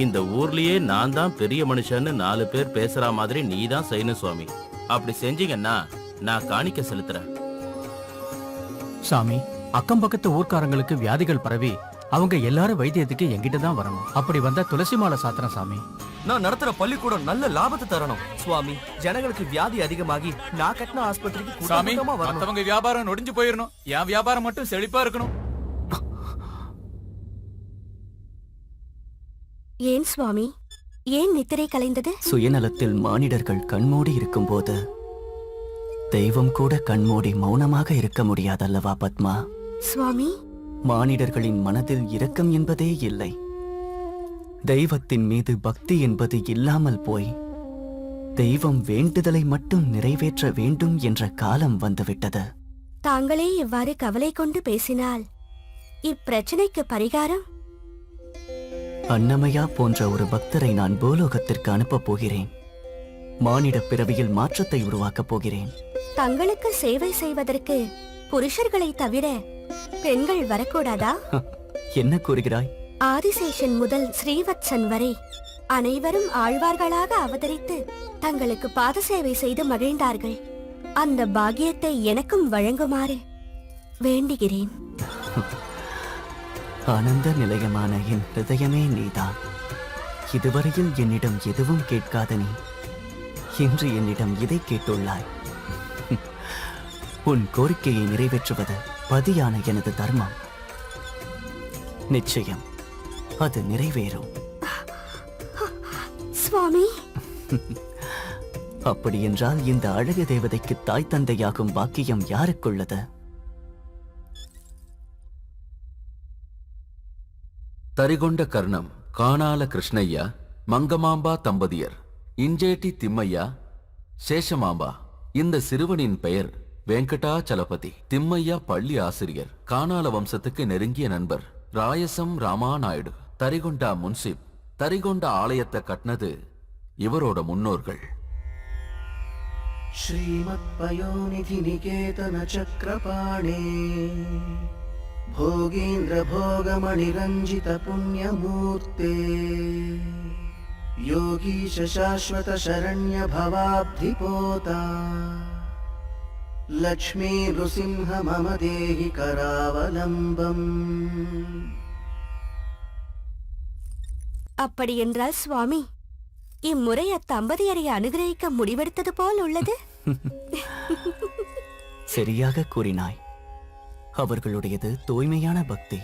இந்த ஊர்லயே நான் தான் பெரிய மனுஷன்னு 4 பேர் பேசுற மாதிரி நீ தான் செய்யணும் சுவாமி. அப்படி செஞ்சீங்கன்னா நான் காணிக்க செலுத்துறேன். சாமி, அக்கம் பக்கத்து ஊர்க்காரங்களுக்கு வியாதிகள் பரவி அவங்க எல்லாரும் வைத்தியத்துக்கு எங்கிட்ட தான் வரணும். அப்படி வந்தா துளசி மாலை சாத்திரம் சாமி. நான் நடத்துற பள்ளிக்கூடம் நல்ல லாபத்தை தரணும் சுவாமி. ஜனங்களுக்கு வியாதி அதிகமாகி நான் கட்டின ஆஸ்பத்திரிக்கு சாமி, மத்தவங்க வியாபாரம் நொடிஞ்சு போயிடணும், என் வியாபாரம் மட்டும் செழிப்பா இருக்கணும். ஏன் சுவாமி, ஏன் நித்திரை கலைந்தது? சுயநலத்தில் மானிடர்கள் கண்மூடி இருக்கும் போது தெய்வம் கூட கண்மூடி மௌனமாக இருக்க முடியாதல்லவா பத்மா? சுவாமி, மானிடர்களின் மனதில் இரக்கம் என்பதே இல்லை. தெய்வத்தின் மீது பக்தி என்பது இல்லாமல் போய் தெய்வம் வேண்டுதலை மட்டும் நிறைவேற்ற வேண்டும் என்ற காலம் வந்துவிட்டது. தாங்களே இவ்வாறு கவலை கொண்டு பேசினால் இப்பிரச்சனைக்கு பரிகாரம்? அன்னமையா போன்ற ஒரு பக்தரை நான் பூலோகத்திற்கு அனுப்பப் போகிறேன். மானிட பிறவியில் மாற்றத்தை உருவாக்கப் போகிறேன். தங்களுக்கு சேவை செய்வதற்கு புருஷர்களை தவிர பெண்கள் வரக்கூடாதா? என்ன கூறுகிறாய்? ஆதிசேஷன் முதல் ஸ்ரீவத்சன் வரை அனைவரும் ஆழ்வார்களாக அவதரித்து தங்களுக்கு பாத சேவை செய்து மகிழ்ந்தார்கள். அந்த பாக்கியத்தை எனக்கும் வழங்குமாறு வேண்டுகிறேன். ஆனந்த நிலையமான என் ஹிருதயமே நீதான். இதுவரையில் என்னிடம் எதுவும் கேட்காத நீ இன்று என்னிடம் இதை கேட்டுள்ளாய். உன் கோரிக்கையை நிறைவேற்றுவது பதியான எனது தர்மம். நிச்சயம் அது நிறைவேறும். சுவாமி, அப்படியென்றால் இந்த அழகு தேவதைக்கு தாய் தந்தையாகும் பாக்கியம் யாருக்குள்ளது? தரிகொண்ட கர்ணம் காணால கிருஷ்ணய்யா, மங்கமாம்பா தம்பதியர், இஞ்சேட்டி திம்மையா, சேஷமாம்பா. இந்த சிறுவனின் பெயர் வெங்கடாச்சலபதி. திம்மையா பள்ளி ஆசிரியர், காணால வம்சத்துக்கு நெருங்கிய நண்பர். ராயசம் ராமாநாயுடு, தரிகொண்டா முன்சிப். தரிகொண்ட ஆலயத்தை கட்டினது இவரோட முன்னோர்கள். ஸ்ரீமத் பயோநிதி நிகேதன சக்கரபாணே भोगीन्द्र भोगमणिरञ्जित पुण्यमूर्ते योगीश शाश्वत शरण्य भवाब्धिपोता लक्ष्मी नृसिंह मम देहि करावलम्बम्. அப்படி என்றால் சுவாமி, இம்முறை அத்தம்பதியரை அனுகிரகிக்க முடிவெடுத்தது போல் உள்ளது. சரியாக கூறினாய். அவர்களுடையது தூய்மையான பக்தி.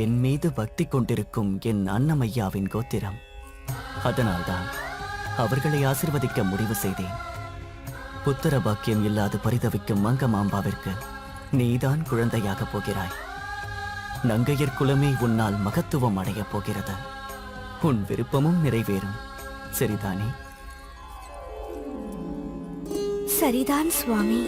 என் மீது பக்தி கொண்டிருக்கும் என் அன்னமையாவின் கோத்திரம். அதனால்தான் அவர்களை ஆசிர்வதிக்க முடிவு செய்தேன். புத்திர பாக்கியம் இல்லாது பரிதவிக்கும் மங்கமாம்பாவிற்கு நீதான் குழந்தையாக போகிறாய். நங்கையர் குலமே உன்னால் மகத்துவம் அடையப் போகிறது. உன் விருப்பமும் நிறைவேறும். சரிதானே? சரிதான் சுவாமி.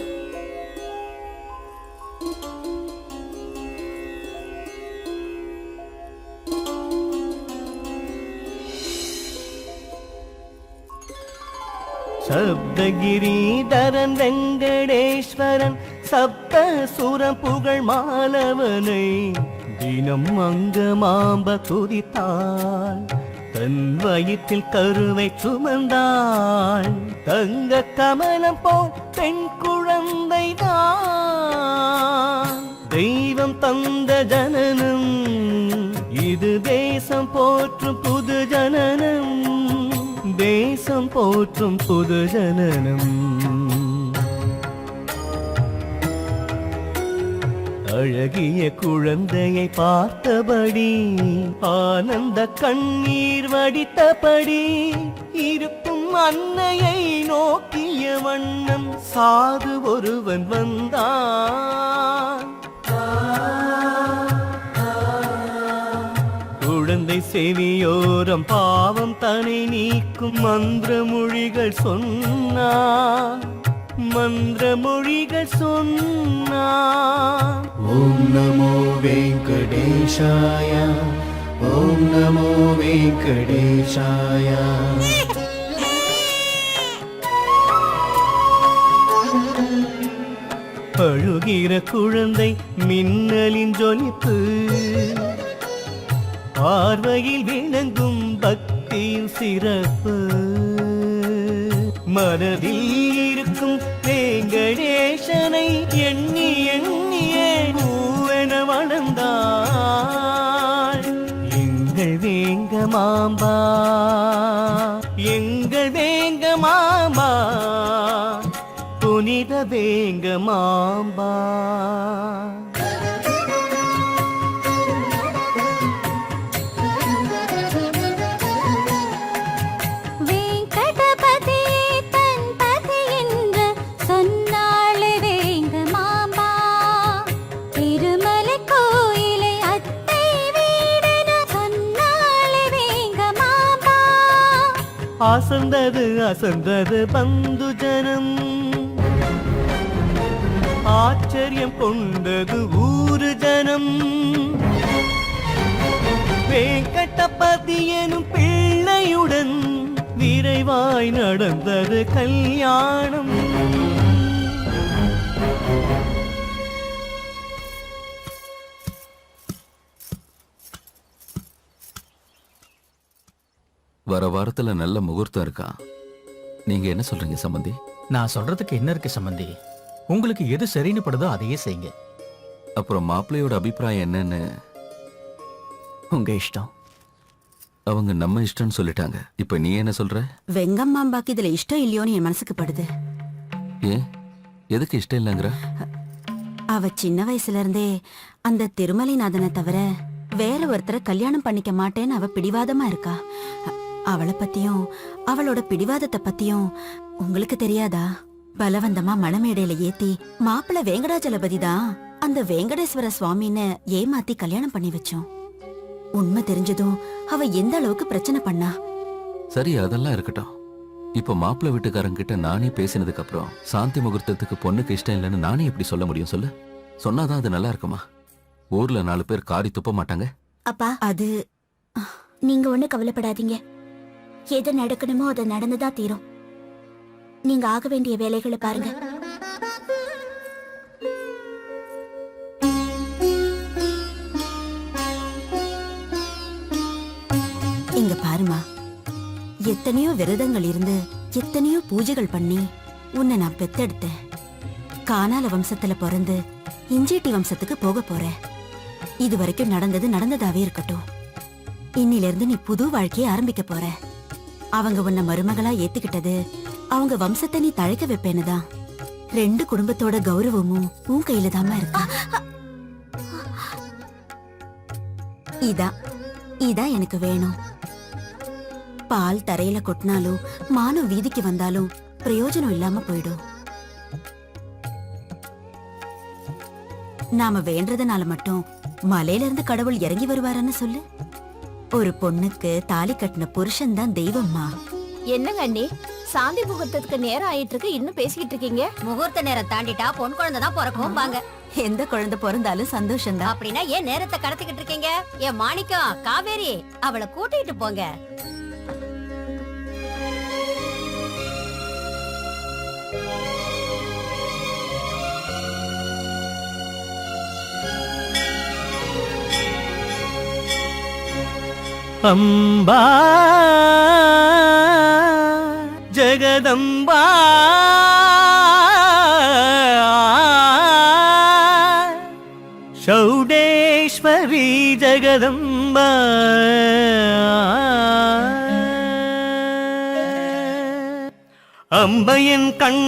சப்தகிரீதரன் வெங்கடேஸ்வரன் சப்த சுரம் புகழ் மாலவனை தினம் மங்கமாம்ப துதித்தாள். தன் வயிற்றில் கருவை சுமந்தாள். தங்க கமலம் போல் பெண் குழந்தைதான். தெய்வம் தந்த ஜனனம் இது, தேசம் போற்றும் புது ஜனனம். தேசம் போற்றும் புது ஜனனம். அழகிய குழந்தையை பார்த்தபடி ஆனந்த கண்ணீர் வடித்தபடி இருக்கும் அன்னையை நோக்கிய வண்ணம் சாது ஒருவன் வந்தான். குழந்தை செவியோரம் பாவம் தனை நீக்கும் மந்திர மொழிகள் சொன்னான். மந்திர மொழிகள் சொன்னான். ஓம் நமோ வெங்கடேஷாய, ஓம் நமோ வெங்கடேஷாய. அழுகிற குழந்தை மின்னலின் ஜொலிப்பு. பார்வையில் விளங்கும் பக்தியின் சிறப்பு மனதில் இருக்கும் வேங்கடேசனை எண்ணி எண்ணியே பூவென வளர்ந்தாள் எங்கள் வேங்க மாம்பா எங்கள் வேங்க மாம்பா புனித வேங்க மாம்பா வெங்கடபதி தன் பதி என்று சொன்னாளே வேங்க மாம்பா திருமலை கோயிலை அத்தை வீடென சொன்னாளே வேங்க மாம்பா அசந்தது அசந்தது பந்து ஜனம் ஆச்சரியம் கொண்டது ஊரு ஜனம் வேங்கடபதி எனும் பிள்ளையுடன் விரைவாய் நடந்தது கல்யாணம் வர வாரத்துல நல்ல முகூர்த்தம் இருக்கா. நீங்க என்ன சொல்றீங்க சம்பந்தி? நான் சொல்றதுக்கு என்ன இருக்கு சம்பந்தி? உங்களுக்கு எது சரின்னு படுதோ அதையே செய்யுங்க. அப்புறம் மாப்பிள்ளையோட அபிப்பிராயம் என்னன்னு? உங்க இஷ்டம். அவங்க நம்ம இஷ்டம்னு சொல்லிட்டாங்க. இப்ப நீ என்ன சொல்ற? வெங்கம்மாம்பாக்கு இதுல இஷ்டம் இல்லையோன்னு என் மனசுக்கு படுது. ஏன், எதுக்கு இஷ்டம் இல்லைங்கிற? அவ சின்ன வயசுல இருந்தே அந்த திருமலைநாதனை தவிர வேற ஒருத்தரை கல்யாணம் பண்ணிக்க மாட்டேன்னு அவ பிடிவாதமா இருக்கா. அவளை பத்தியும் அவளோட பிடிவாதத்தை பத்தியும் உங்களுக்கு தெரியாதா? பலவந்தமா மணமேடையில ஏத்தி மாப்பிள்ள வேங்கடாஜலபதி தான் அந்த வேங்கடேஸ்வர சுவாமின்னு ஏமாத்தி கல்யாணம் பண்ணி வச்சோம். உண்மை தெரிஞ்சதும் அவ எந்த அளவுக்கு பிரச்சனை பண்ணா. சரி, அதெல்லாம் இருக்கட்டும். இப்ப மாப்பிள்ளை வீட்டுக்காரங்கிட்ட நானே பேசினதுக்கு அப்புறம் சாந்தி முகூர்த்தத்துக்கு பொண்ணுக்கு இஷ்டம் இல்லைன்னு நானே எப்படி சொல்ல முடியும் சொல்லு? சொன்னாதான் அது நல்லா இருக்குமா? ஊர்ல 4 பேர் காரி துப்ப மாட்டாங்க. அப்பா, அது நீங்க ஒண்ணு கவலைப்படாதீங்க. எது நடக்கணுமோ அது நடந்துதான் தீரும். நீங்க ஆக வேண்டிய வேலைகளை பாருங்க. இங்க பாருமா, எத்தனையோ விரதங்கள் இருந்து எத்தனையோ பூஜைகள் பண்ணி உன்னை நான் பெத்தெடுத்தேன். கானால வம்சத்துல பிறந்து இஞ்சேட்டி வம்சத்துக்கு போக போறேன். இது வரைக்கும் நடந்தது நடந்ததாவே இருக்கட்டும். இன்னில இருந்து நீ புது வாழ்க்கையை ஆரம்பிக்க போற. அவங்க உன்னை மருமகளா ஏத்துக்கிட்டது அவங்க வம்சத்தை நீ தழைக்க வைப்பேனுதான். 2 குடும்பத்தோட கௌரவமும் உன் கையில தாமா இருக்கா. இதான் எனக்கு வேணும். பால் தரையில கொட்டினாலும் மானம் வீதிக்கு வந்தாலும் பிரயோஜனம் இல்லாம போயிடும். நாம வேண்டறதுனால மட்டும் மலையில இருந்து கடவுள் இறங்கி வருவாரான்னு சொல்லு. ஒரு பொண்ணுக்கு தாலி கட்டின புருஷன் தான் தெய்வம்மா. என்னங்க அண்ணி, சாந்தி முகூர்த்தத்துக்கு நேரம் ஆயிட்டு இருக்கு, இன்னும் பேசிக்கிட்டு இருக்கீங்க? முகூர்த்த நேரம் தாண்டிட்டா பொன் குழந்தை தான் பிறக்கும் வாங்க. எந்த குழந்தை பிறந்தாலும் சந்தோஷம் தான். அப்படின்னா ஏன் நேரத்தை கடத்திக்கிட்டு இருக்கீங்க? என் மாணிக்கம், காவேரி, அவளை கூட்டிட்டு போங்க. அம்பா ஜெகதம்பா சௌடேஸ்வரி ஜெகதம்பா அம்பையின் கண்